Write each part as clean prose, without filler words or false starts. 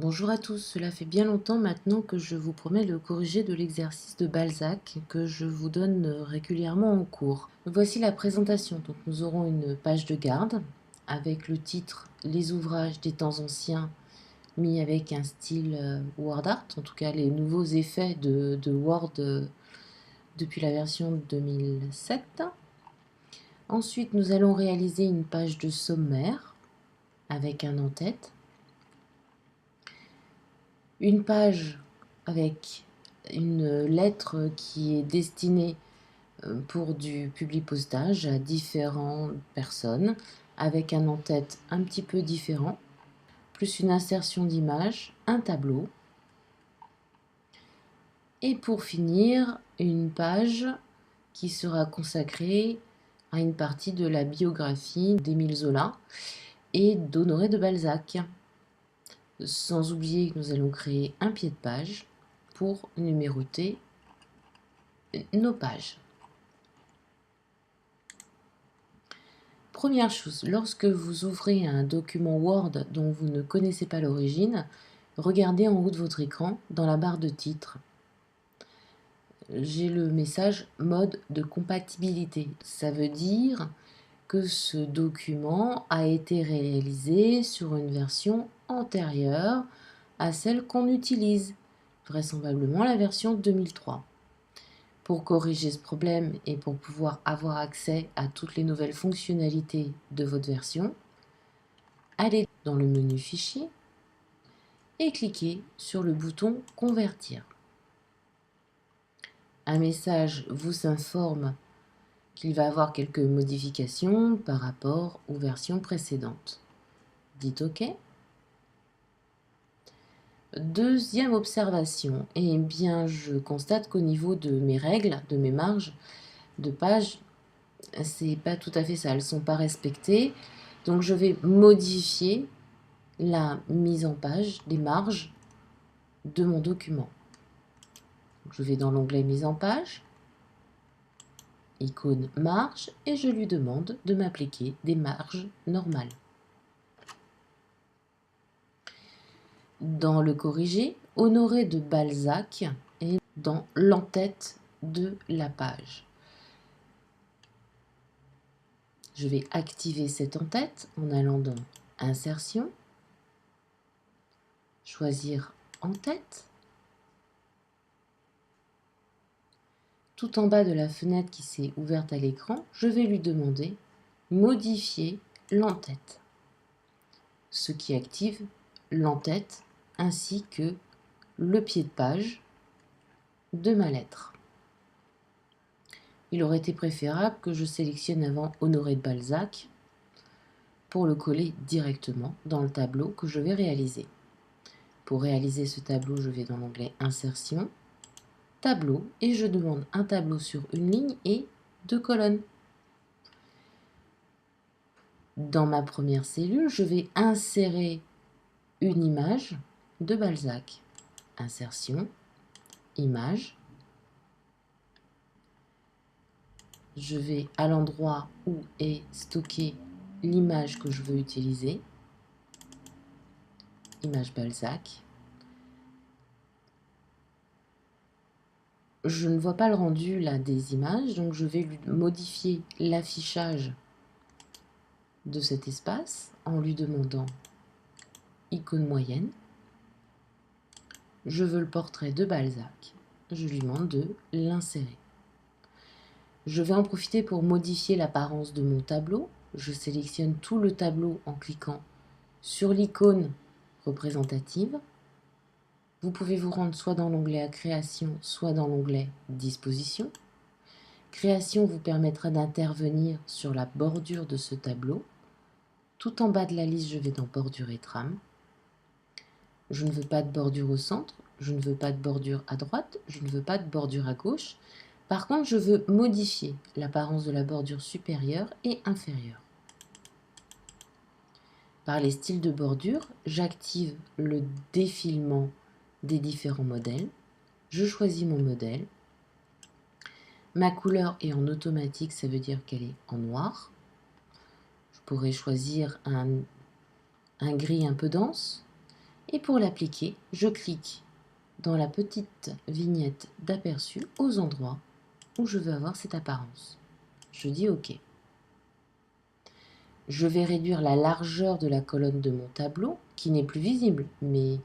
Bonjour à tous, cela fait bien longtemps maintenant que je vous promets le corrigé de l'exercice de Balzac que je vous donne régulièrement en cours. Voici la présentation. Donc nous aurons une page de garde avec le titre Les ouvrages des temps anciens mis avec un style Word Art, en tout cas les nouveaux effets de Word depuis la version 2007. Ensuite nous allons réaliser une page de sommaire avec un en-tête. Une page avec une lettre qui est destinée pour du publipostage à différentes personnes, avec un en-tête un petit peu différent, plus une insertion d'image, un tableau. Et pour finir, une page qui sera consacrée à une partie de la biographie d'Émile Zola et d'Honoré de Balzac. Sans oublier que nous allons créer un pied de page pour numéroter nos pages. Première chose, lorsque vous ouvrez un document Word dont vous ne connaissez pas l'origine, regardez en haut de votre écran dans la barre de titre. J'ai le message mode de compatibilité. Ça veut dire que ce document a été réalisé sur une version antérieure à celle qu'on utilise, vraisemblablement la version 2003. Pour corriger ce problème et pour pouvoir avoir accès à toutes les nouvelles fonctionnalités de votre version, allez dans le menu Fichier et cliquez sur le bouton Convertir. Un message vous informe qu'il va avoir quelques modifications par rapport aux versions précédentes. Dites OK. Deuxième observation, eh bien je constate qu'au niveau de mes règles, de mes marges de page, c'est pas tout à fait ça, elles ne sont pas respectées. Donc je vais modifier la mise en page des marges de mon document. Donc, je vais dans l'onglet mise en page, icône marge, et je lui demande de m'appliquer des marges normales. Dans le corrigé, Honoré de Balzac est dans l'en-tête de la page. Je vais activer cette en-tête en allant dans Insertion, choisir En-tête. Tout en bas de la fenêtre qui s'est ouverte à l'écran, je vais lui demander Modifier l'en-tête, ce qui active l'en-tête ainsi que le pied de page de ma lettre. Il aurait été préférable que je sélectionne avant Honoré de Balzac pour le coller directement dans le tableau que je vais réaliser. Pour réaliser ce tableau, je vais dans l'onglet Insertion, Tableau, et je demande un tableau sur une ligne et 2 colonnes. Dans ma première cellule, je vais insérer une image de Balzac. Insertion, Image. Je vais à l'endroit où est stockée l'image que je veux utiliser. Image Balzac. Je ne vois pas le rendu là des images, donc je vais lui modifier l'affichage de cet espace en lui demandant icône moyenne. Je veux le portrait de Balzac. Je lui demande de l'insérer. Je vais en profiter pour modifier l'apparence de mon tableau. Je sélectionne tout le tableau en cliquant sur l'icône représentative. Vous pouvez vous rendre soit dans l'onglet Création, soit dans l'onglet Disposition. Création vous permettra d'intervenir sur la bordure de ce tableau. Tout en bas de la liste, je vais dans Bordure et trame. Je ne veux pas de bordure au centre, je ne veux pas de bordure à droite, je ne veux pas de bordure à gauche. Par contre, je veux modifier l'apparence de la bordure supérieure et inférieure. Par les styles de bordure, j'active le défilement des différents modèles. Je choisis mon modèle. Ma couleur est en automatique, ça veut dire qu'elle est en noir. Je pourrais choisir un gris un peu dense. Et pour l'appliquer, je clique dans la petite vignette d'aperçu aux endroits où je veux avoir cette apparence. Je dis OK. Je vais réduire la largeur de la colonne de mon tableau, qui n'est plus visible, mais vous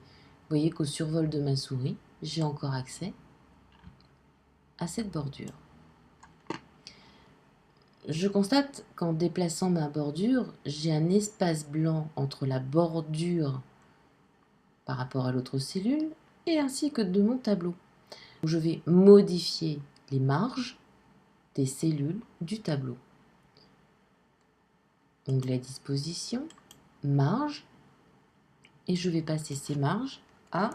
voyez qu'au survol de ma souris, j'ai encore accès à cette bordure. Je constate qu'en déplaçant ma bordure, j'ai un espace blanc entre la bordure par rapport à l'autre cellule et ainsi que de mon tableau. Je vais modifier les marges des cellules du tableau. Onglet disposition, marge, et je vais passer ces marges à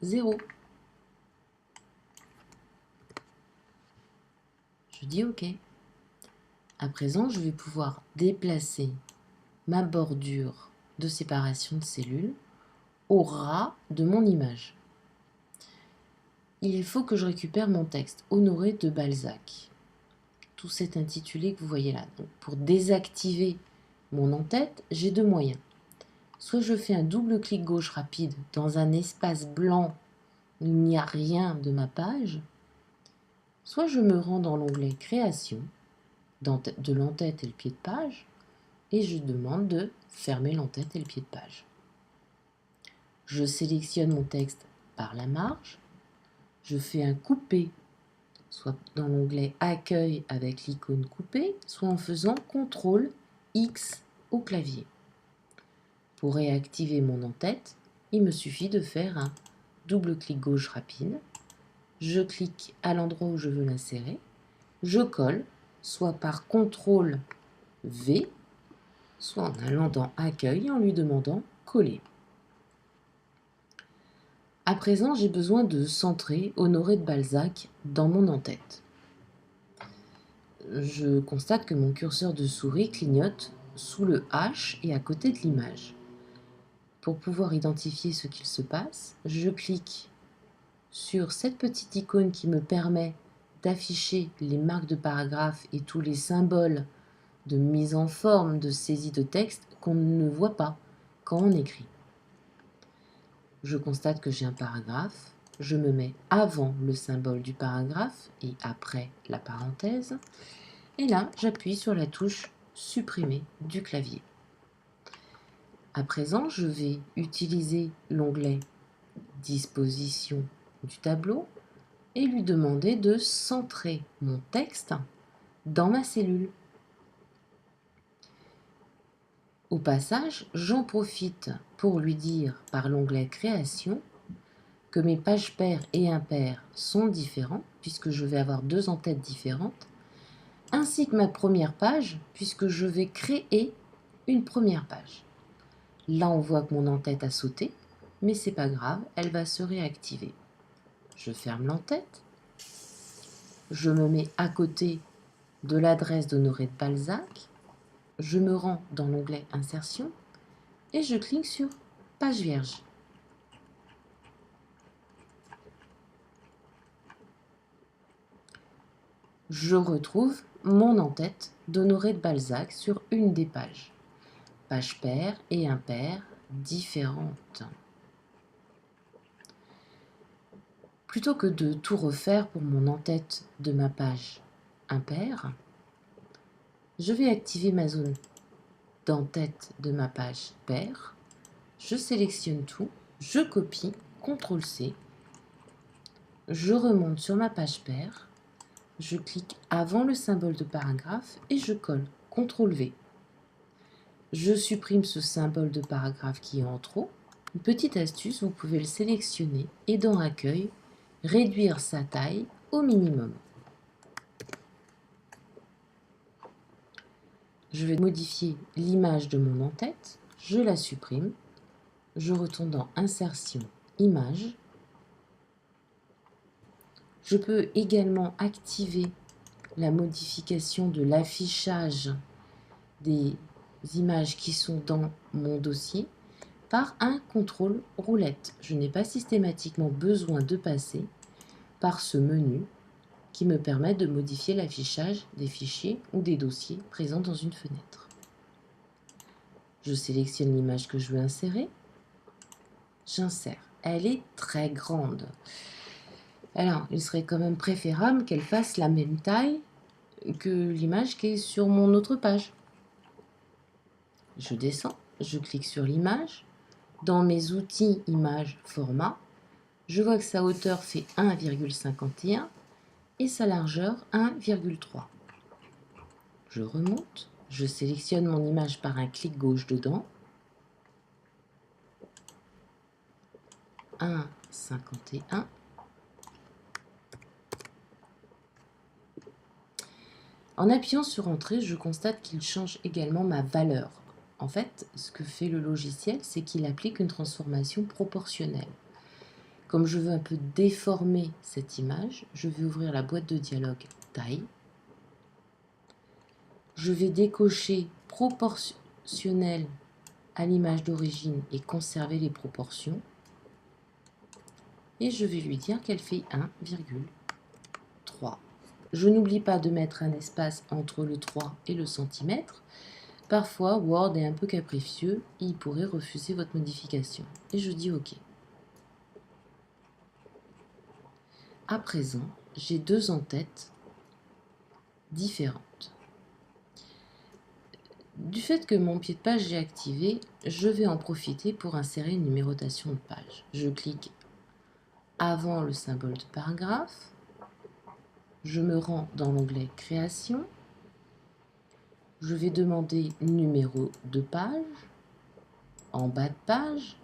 0. Je dis OK. À présent, je vais pouvoir déplacer ma bordure de séparation de cellules au ras de mon image. Il faut que je récupère mon texte, Honoré de Balzac. Tout cet intitulé que vous voyez là. Donc, pour désactiver mon en-tête, j'ai deux moyens. Soit je fais un double clic gauche rapide dans un espace blanc où il n'y a rien de ma page, soit je me rends dans l'onglet Création, de l'en-tête et le pied de page, et je demande de fermer l'en-tête et le pied de page. Je sélectionne mon texte par la marge, je fais un coupé, soit dans l'onglet Accueil avec l'icône coupée, soit en faisant CTRL X au clavier. Pour réactiver mon en-tête, il me suffit de faire un double clic gauche rapide. Je clique à l'endroit où je veux l'insérer. Je colle, soit par CTRL V, soit en allant dans Accueil et en lui demandant Coller. À présent, j'ai besoin de centrer Honoré de Balzac dans mon en-tête. Je constate que mon curseur de souris clignote sous le H et à côté de l'image. Pour pouvoir identifier ce qu'il se passe, je clique sur cette petite icône qui me permet d'afficher les marques de paragraphe et tous les symboles de mise en forme, de saisie de texte qu'on ne voit pas quand on écrit. Je constate que j'ai un paragraphe, je me mets avant le symbole du paragraphe et après la parenthèse, et là j'appuie sur la touche Supprimer du clavier. À présent, je vais utiliser l'onglet Disposition du tableau et lui demander de centrer mon texte dans ma cellule. Au passage, j'en profite pour lui dire par l'onglet Création que mes pages paires et impaires sont différents puisque je vais avoir deux en-têtes différentes, ainsi que ma première page puisque je vais créer une première page. Là, on voit que mon en-tête a sauté, mais c'est pas grave, elle va se réactiver. Je ferme l'en-tête, je me mets à côté de l'adresse d'Honoré de Balzac, je me rends dans l'onglet Insertion et je clique sur Page vierge. Je retrouve mon en-tête d'Honoré de Balzac sur une des pages. Pages paires et impaires différentes. Plutôt que de tout refaire pour mon en-tête de ma page impaire, je vais activer ma zone d'en-tête de ma page paire. Je sélectionne tout, je copie, CTRL-C, je remonte sur ma page paire, je clique avant le symbole de paragraphe et je colle, CTRL-V. Je supprime ce symbole de paragraphe qui est en trop. Une petite astuce, vous pouvez le sélectionner et dans Accueil, réduire sa taille au minimum. Je vais modifier l'image de mon en-tête, je la supprime, je retourne dans Insertion, Image. Je peux également activer la modification de l'affichage des images qui sont dans mon dossier par un contrôle roulette. Je n'ai pas systématiquement besoin de passer par ce menu qui me permet de modifier l'affichage des fichiers ou des dossiers présents dans une fenêtre. Je sélectionne l'image que je veux insérer. J'insère. Elle est très grande. Alors, il serait quand même préférable qu'elle fasse la même taille que l'image qui est sur mon autre page. Je descends, je clique sur l'image. Dans mes outils image format, je vois que sa hauteur fait 1,51 et sa largeur 1,3. Je remonte, je sélectionne mon image par un clic gauche dedans. 1,51. En appuyant sur Entrée, je constate qu'il change également ma valeur. En fait, ce que fait le logiciel, c'est qu'il applique une transformation proportionnelle. Comme je veux un peu déformer cette image, je vais ouvrir la boîte de dialogue Taille. Je vais décocher proportionnel à l'image d'origine et conserver les proportions. Et je vais lui dire qu'elle fait 1,3. Je n'oublie pas de mettre un espace entre le 3 et le centimètre. Parfois, Word est un peu capricieux et il pourrait refuser votre modification. Et je dis OK. À présent, j'ai deux en-têtes différentes. Du fait que mon pied de page est activé, je vais en profiter pour insérer une numérotation de page. Je clique avant le symbole de paragraphe. Je me rends dans l'onglet Création. Je vais demander numéro de page. En bas de page,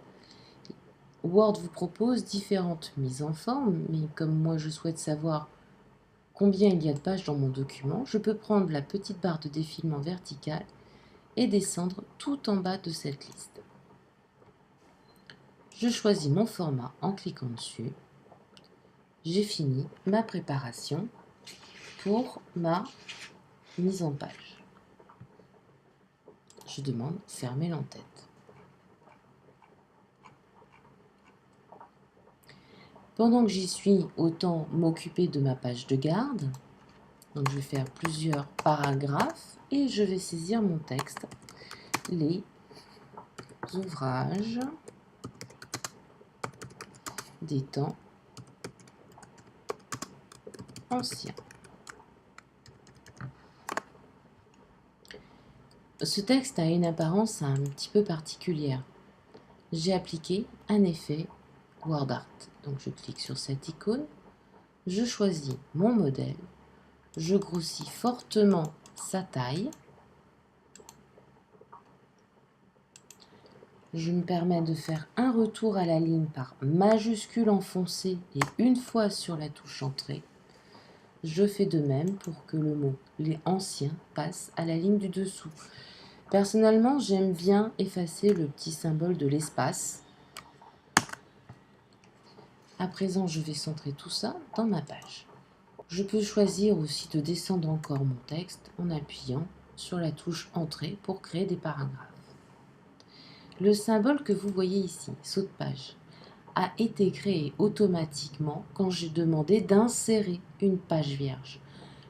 Word vous propose différentes mises en forme, mais comme moi je souhaite savoir combien il y a de pages dans mon document, je peux prendre la petite barre de défilement verticale et descendre tout en bas de cette liste. Je choisis mon format en cliquant dessus. J'ai fini ma préparation pour ma mise en page. Je demande fermer l'entête. Pendant que j'y suis, autant m'occuper de ma page de garde. Donc je vais faire plusieurs paragraphes et je vais saisir mon texte. Les ouvrages des temps anciens. Ce texte a une apparence un petit peu particulière. J'ai appliqué un effet WordArt. Donc je clique sur cette icône, je choisis mon modèle, je grossis fortement sa taille, je me permets de faire un retour à la ligne par majuscule enfoncé et une fois sur la touche Entrée. Je fais de même pour que le mot « les anciens » passe à la ligne du dessous. Personnellement, j'aime bien effacer le petit symbole de l'espace. À présent, je vais centrer tout ça dans ma page. Je peux choisir aussi de descendre encore mon texte en appuyant sur la touche Entrée pour créer des paragraphes. Le symbole que vous voyez ici, saut de page, a été créé automatiquement quand j'ai demandé d'insérer une page vierge.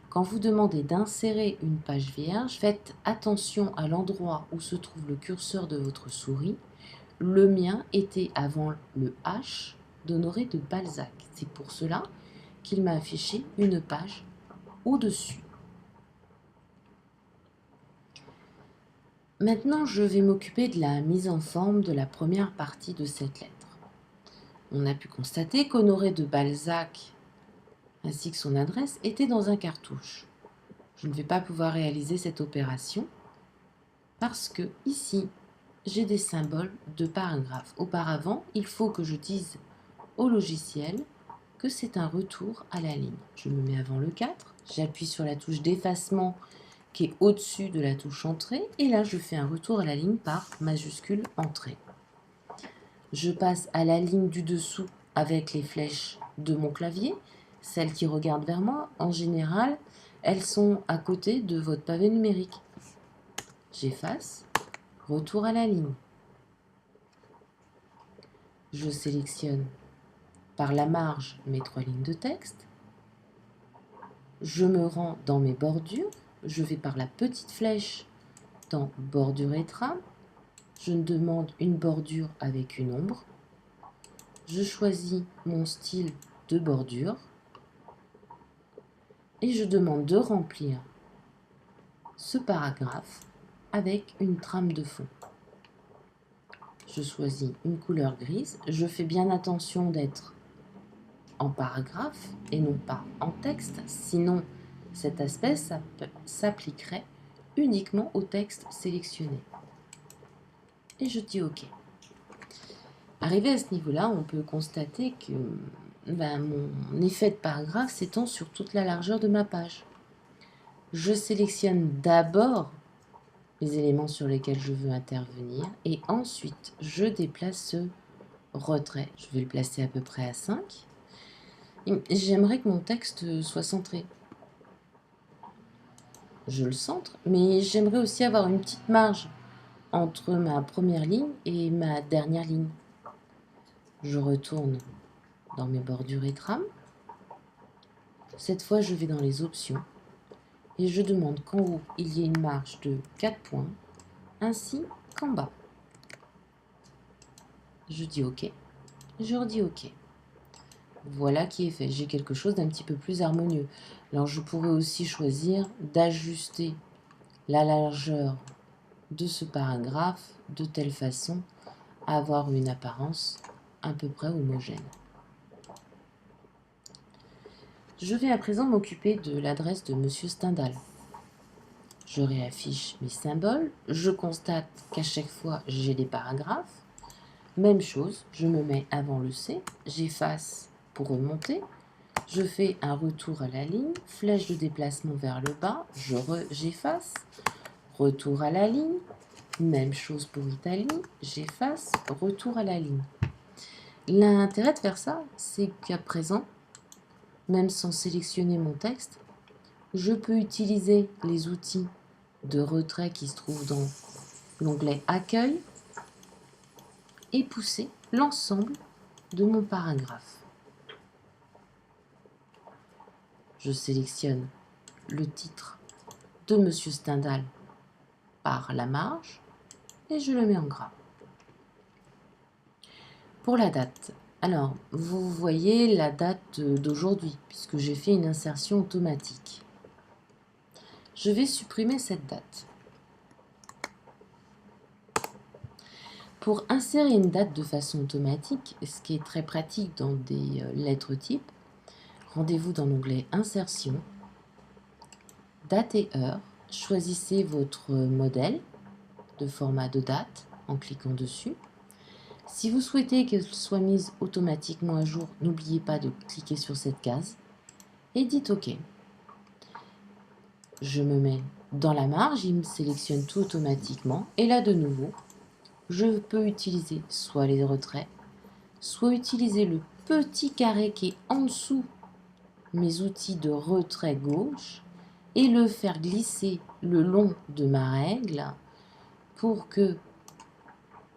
Quand vous demandez d'insérer une page vierge, faites attention à l'endroit où se trouve le curseur de votre souris. Le mien était avant le H d'Honoré de Balzac. C'est pour cela qu'il m'a affiché une page au-dessus. Maintenant, je vais m'occuper de la mise en forme de la première partie de cette lettre. On a pu constater qu'Honoré de Balzac ainsi que son adresse étaient dans un cartouche. Je ne vais pas pouvoir réaliser cette opération parce que ici, j'ai des symboles de paragraphe. Auparavant, il faut que je dise au logiciel que c'est un retour à la ligne. Je me mets avant le 4, j'appuie sur la touche d'effacement qui est au-dessus de la touche Entrée et là, je fais un retour à la ligne par majuscule Entrée. Je passe à la ligne du dessous avec les flèches de mon clavier, celles qui regardent vers moi. En général, elles sont à côté de votre pavé numérique. J'efface, retour à la ligne. Je sélectionne par la marge mes 3 lignes de texte. Je me rends dans mes bordures. Je vais par la petite flèche dans bordure et trame. Je demande une bordure avec une ombre. je choisis mon style de bordure et je demande de remplir ce paragraphe avec une trame de fond. Je choisis une couleur grise. Je fais bien attention d'être en paragraphe et non pas en texte, sinon cet aspect s'appliquerait uniquement au texte sélectionné. Et je dis OK. Arrivé à ce niveau-là, on peut constater que mon effet de paragraphe s'étend sur toute la largeur de ma page. Je sélectionne d'abord les éléments sur lesquels je veux intervenir et ensuite je déplace ce retrait. Je vais le placer à peu près à 5. J'aimerais que mon texte soit centré. Je le centre, mais j'aimerais aussi avoir une petite marge entre ma première ligne et ma dernière ligne. Je retourne dans mes bordures et trames. Cette fois, je vais dans les options et je demande qu'en haut, il y ait une marge de 4 points, ainsi qu'en bas. Je dis OK, je redis OK. Voilà qui est fait. J'ai quelque chose d'un petit peu plus harmonieux. Alors, je pourrais aussi choisir d'ajuster la largeur de ce paragraphe de telle façon à avoir une apparence à peu près homogène. Je vais à présent m'occuper de l'adresse de Monsieur Stendhal. Je réaffiche mes symboles, je constate qu'à chaque fois j'ai des paragraphes. Même chose, je me mets avant le C, j'efface pour remonter, je fais un retour à la ligne, flèche de déplacement vers le bas, j'efface, retour à la ligne, même chose pour Italie, j'efface, retour à la ligne. L'intérêt de faire ça, c'est qu'à présent, même sans sélectionner mon texte, je peux utiliser les outils de retrait qui se trouvent dans l'onglet Accueil et pousser l'ensemble de mon paragraphe. Je sélectionne le titre de Monsieur Stendhal par la marge et je le mets en gras. Pour la date, alors vous voyez la date d'aujourd'hui puisque j'ai fait une insertion automatique. Je vais supprimer cette date. Pour insérer une date de façon automatique, ce qui est très pratique dans des lettres types, rendez-vous dans l'onglet Insertion, Date et heure, choisissez votre modèle de format de date en cliquant dessus. Si vous souhaitez qu'elle soit mise automatiquement à jour, n'oubliez pas de cliquer sur cette case et dites OK. Je me mets dans la marge, il me sélectionne tout automatiquement et là de nouveau, je peux utiliser soit les retraits, soit utiliser le petit carré qui est en dessous mes outils de retrait gauche et le faire glisser le long de ma règle pour que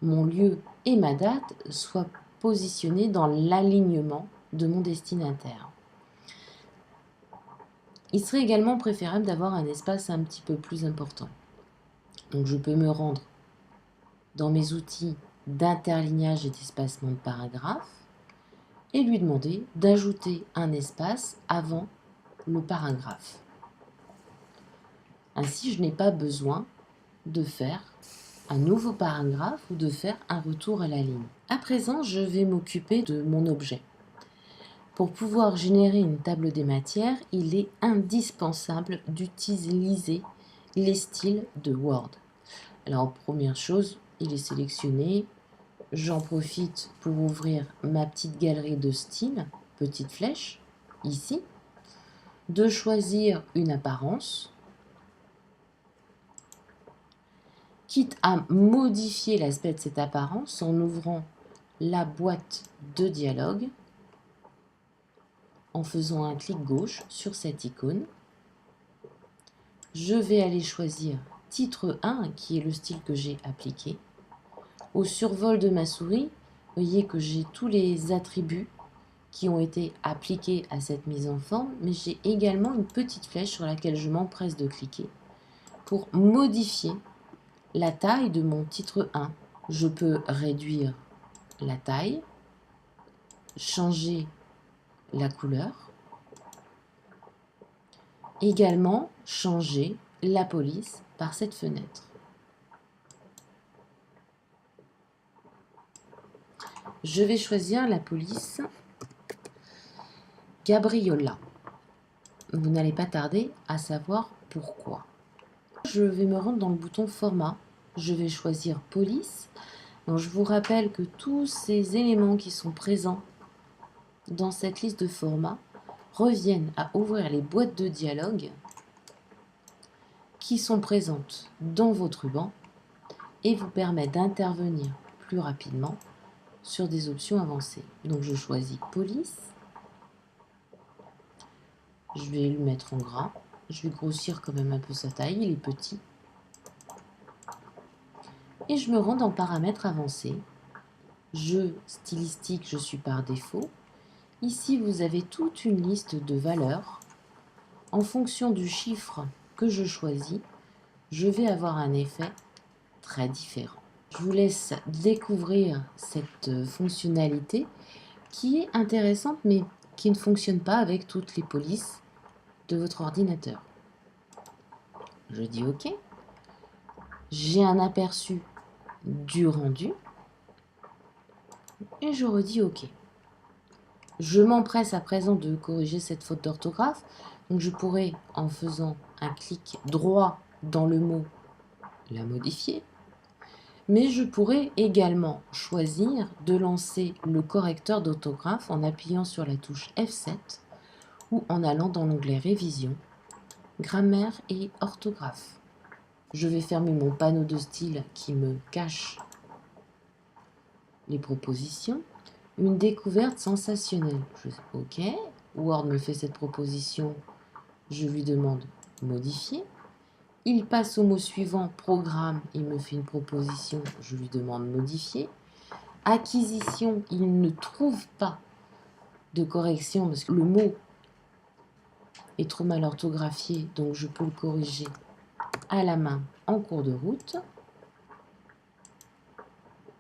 mon lieu et ma date soient positionnés dans l'alignement de mon destinataire. Il serait également préférable d'avoir un espace un petit peu plus important. Donc je peux me rendre dans mes outils d'interlignage et d'espacement de paragraphe et lui demander d'ajouter un espace avant le paragraphe. Ainsi, je n'ai pas besoin de faire un nouveau paragraphe ou de faire un retour à la ligne. À présent, je vais m'occuper de mon objet. Pour pouvoir générer une table des matières, il est indispensable d'utiliser les styles de Word. Alors, première chose, il est sélectionné. J'en profite pour ouvrir ma petite galerie de styles, petite flèche, ici, de choisir une apparence, quitte à modifier l'aspect de cette apparence en ouvrant la boîte de dialogue, en faisant un clic gauche sur cette icône. Je vais aller choisir titre 1, qui est le style que j'ai appliqué. Au survol de ma souris, voyez que j'ai tous les attributs qui ont été appliqués à cette mise en forme, mais j'ai également une petite flèche sur laquelle je m'empresse de cliquer pour modifier la taille de mon titre 1. Je peux réduire la taille, changer la couleur. Également, changer la police par cette fenêtre. Je vais choisir la police Gabriola. Vous n'allez pas tarder à savoir pourquoi. Je vais me rendre dans le bouton Format. Je vais choisir Police. Donc, je vous rappelle que tous ces éléments qui sont présents dans cette liste de formats reviennent à ouvrir les boîtes de dialogue qui sont présentes dans votre ruban et vous permettent d'intervenir plus rapidement sur des options avancées. Donc je choisis Police. Je vais le mettre en gras. Je vais grossir quand même un peu sa taille, il est petit. Et je me rends dans Paramètres avancés. Jeu stylistique, je suis par défaut. Ici, vous avez toute une liste de valeurs. En fonction du chiffre que je choisis, je vais avoir un effet très différent. Je vous laisse découvrir cette fonctionnalité qui est intéressante mais qui ne fonctionne pas avec toutes les polices de votre ordinateur. Je dis OK. J'ai un aperçu du rendu et je redis OK. Je m'empresse à présent de corriger cette faute d'orthographe. Donc je pourrais, en faisant un clic droit dans le mot, la modifier. Mais je pourrais également choisir de lancer le correcteur d'orthographe en appuyant sur la touche F7 ou en allant dans l'onglet Révision, Grammaire et orthographe. Je vais fermer mon panneau de style qui me cache les propositions. Une découverte sensationnelle. OK. Word me fait cette proposition. Je lui demande modifier. Il passe au mot suivant, programme, il me fait une proposition, je lui demande modifier. Acquisition, il ne trouve pas de correction parce que le mot est trop mal orthographié, donc je peux le corriger à la main en cours de route.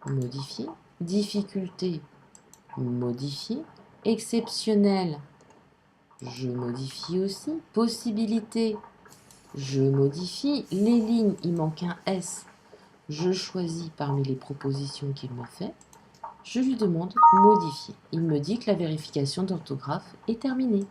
Modifier. Difficulté, modifier. Exceptionnel, je modifie aussi. Possibilité, je modifie. Les lignes, il manque un S. Je choisis parmi les propositions qu'il me fait. Je lui demande modifier. Il me dit que la vérification d'orthographe est terminée.